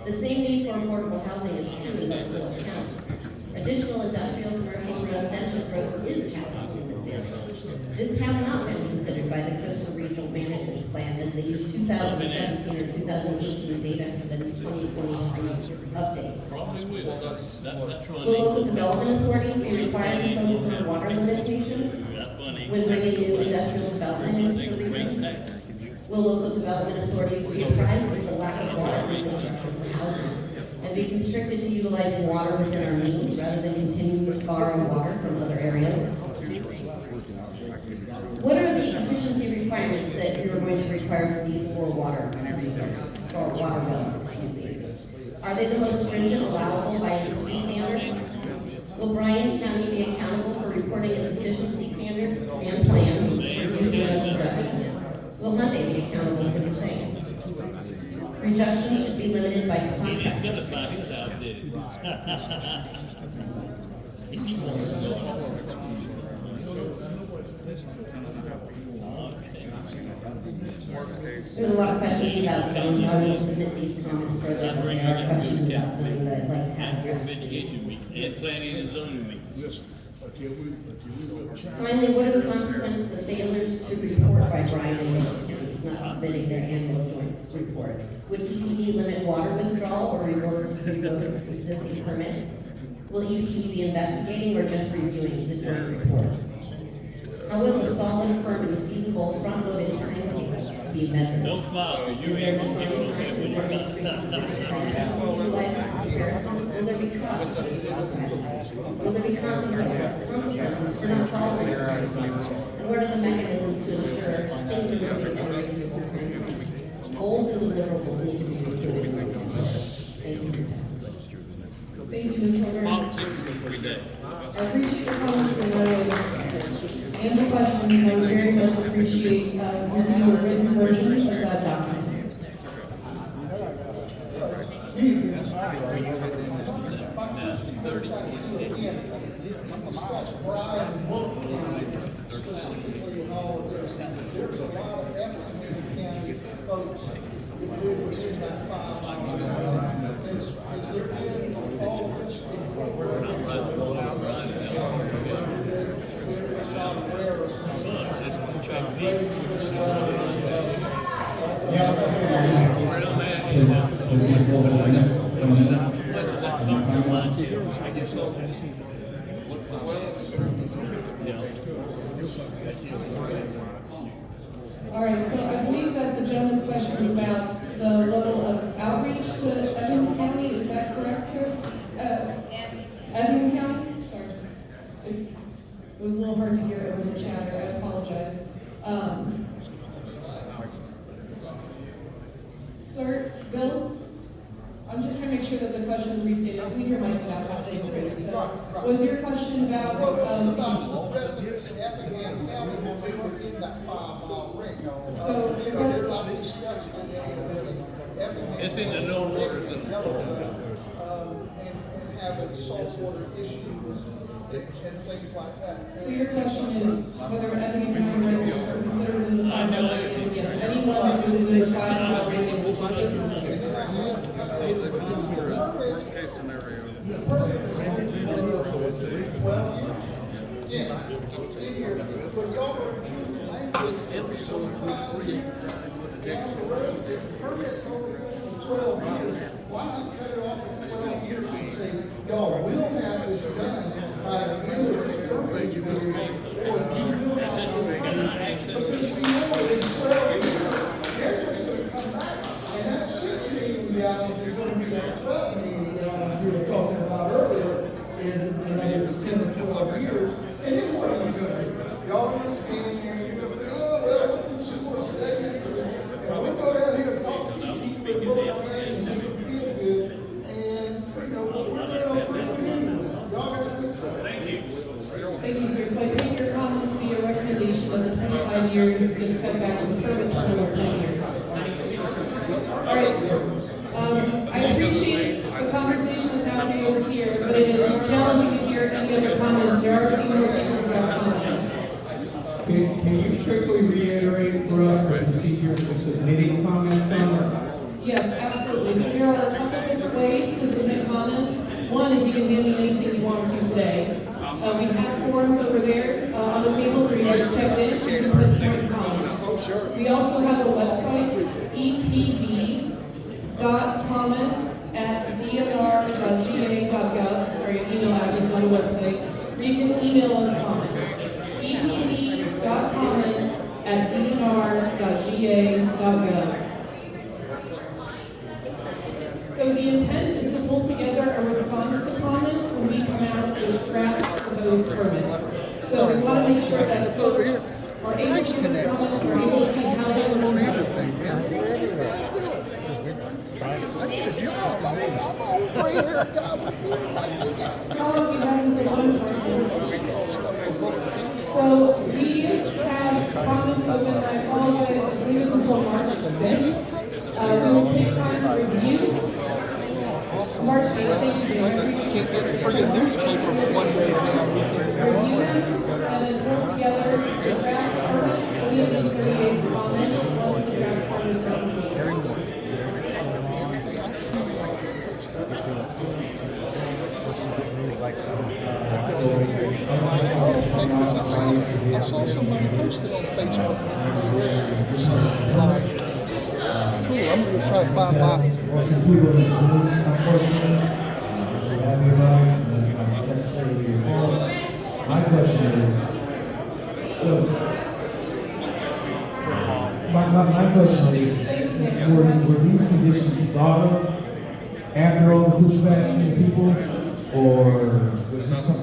The same need for affordable housing is true in Bullock County. Additional industrial, commercial, and residential growth is happening in this area. This has not been considered by the Coastal Regional Management Plan, as they use 2017 or 2018 data for the 2023 update. Will local development authorities be required to focus on water limitations when bringing new industrial development into the region? Will local development authorities be apprised of the lack of water infrastructure for housing and be constricted to utilizing water within our means rather than continuing to borrow water from other areas? What are the efficiency requirements that you are going to require for these 4 water wells, excuse me? Are they the most stringent allowable by industry standards? Will Bryan County be accountable for reporting its efficiency standards and plans for use in oil production? Will Hyundai be accountable for the same? Rejections should be limited by contract. There's a lot of questions about zones. I will submit these comments further, but there are questions about zoning that I'd like to have addressed. Finally, what are the consequences of failures to report by Bryan and Watershed counties not submitting their annual joint report? Would EPD limit water withdrawal or revoke existing permits? Will EPD be investigating or just reviewing the joint reports? How will the solid, firm, and feasible front-loaded timetable be measured? Is there a defined time? Is there an industry-specific timetable to utilize for comparison? Will there be costs? Will there be consequences for not following the timetable? And what are the mechanisms to ensure things are moving at a reasonable time? Goals and deliverables need to be included in the report. Thank you. Thank you, Ms. Holder. I appreciate your comments and the questions, and I would very much appreciate receiving a written version of that document. My question goes back to, again, discuss Bryan specifically in all of this. There's a lot of Effingham County folks that live within that 5 miles. Is there been all this incorporated? All right, so I believe that the gentleman's question was about the level of outreach to Evans County, is that correct, sir? Evans County? Sorry. It was a little hard to hear over the chatter, I apologize. Sir, Bill? I'm just trying to make sure that the question is restated. I believe your mic went out halfway through, so. Was your question about, What residents in Effingham County will be within that 5 mile ring? So, They're not discussing any of this. Effingham It's in the no waters and and having saltwater issues and things like that. So your question is whether Effingham County residents are considered within the 5 mile radius, and yes, anyone who's within the 5 mile radius is considered. Worst case scenario. Yeah, in here, but y'all are language so free. Down the road, the permit's over 12 years. Why not cut it off at 12 years and say, y'all will have this done by the end of this permit period, or you will not have it. Because we know in 12 years, they're just gonna come back, and that 6 million gallons is gonna be that 12 million gallons we were talking about earlier, in like 10 to 12 years. And then what are you gonna do? Y'all gonna stand here and you're gonna say, oh, well, we'll do some more studies, and we'll go down here and talk to these people that both plans and make them feel good, and, you know, we're gonna approve it anyway. Y'all gotta do it. Thank you. Thank you, sir. So I take your comment to be a recommendation that the 25 years gets cut back to the permit term of 10 years. All right. I appreciate the conversation that's happening over here, but it is challenging to hear any other comments. There are a few more people who have comments. Can you strictly reiterate for us the procedure for submitting comments on it? Yes, absolutely. So there are a couple different ways to submit comments. One is you can hand me anything you want to today. We have forms over there on the tables where you just checked in. You can put some comments. We also have a website, epd.comments@dnr.ga.gov. Sorry, email address on the website. Where you can email us comments. epd.comments@dnr.ga.gov. So the intent is to pull together a response to comments when we come out with draft proposed permits. So we want to make sure that folks are able to give us comments, are able to see how they would present. How long do you have until I'm sorry? So we have comments open, and I apologize, I believe it's until March 5th. We will take time to review. March 8th, thank you, Dave. I appreciate it. For the newspaper, one day now. Review them, and then pull together the draft permit. We have these 30 days to comment once the draft permits are complete. I saw somebody posted on Facebook. Cool, I'm gonna try to find my. Some people in this room, unfortunately, to have you around, and that's not necessarily your fault. My question is, my question is, were these conditions thought of after all the pushback from the people, or was this something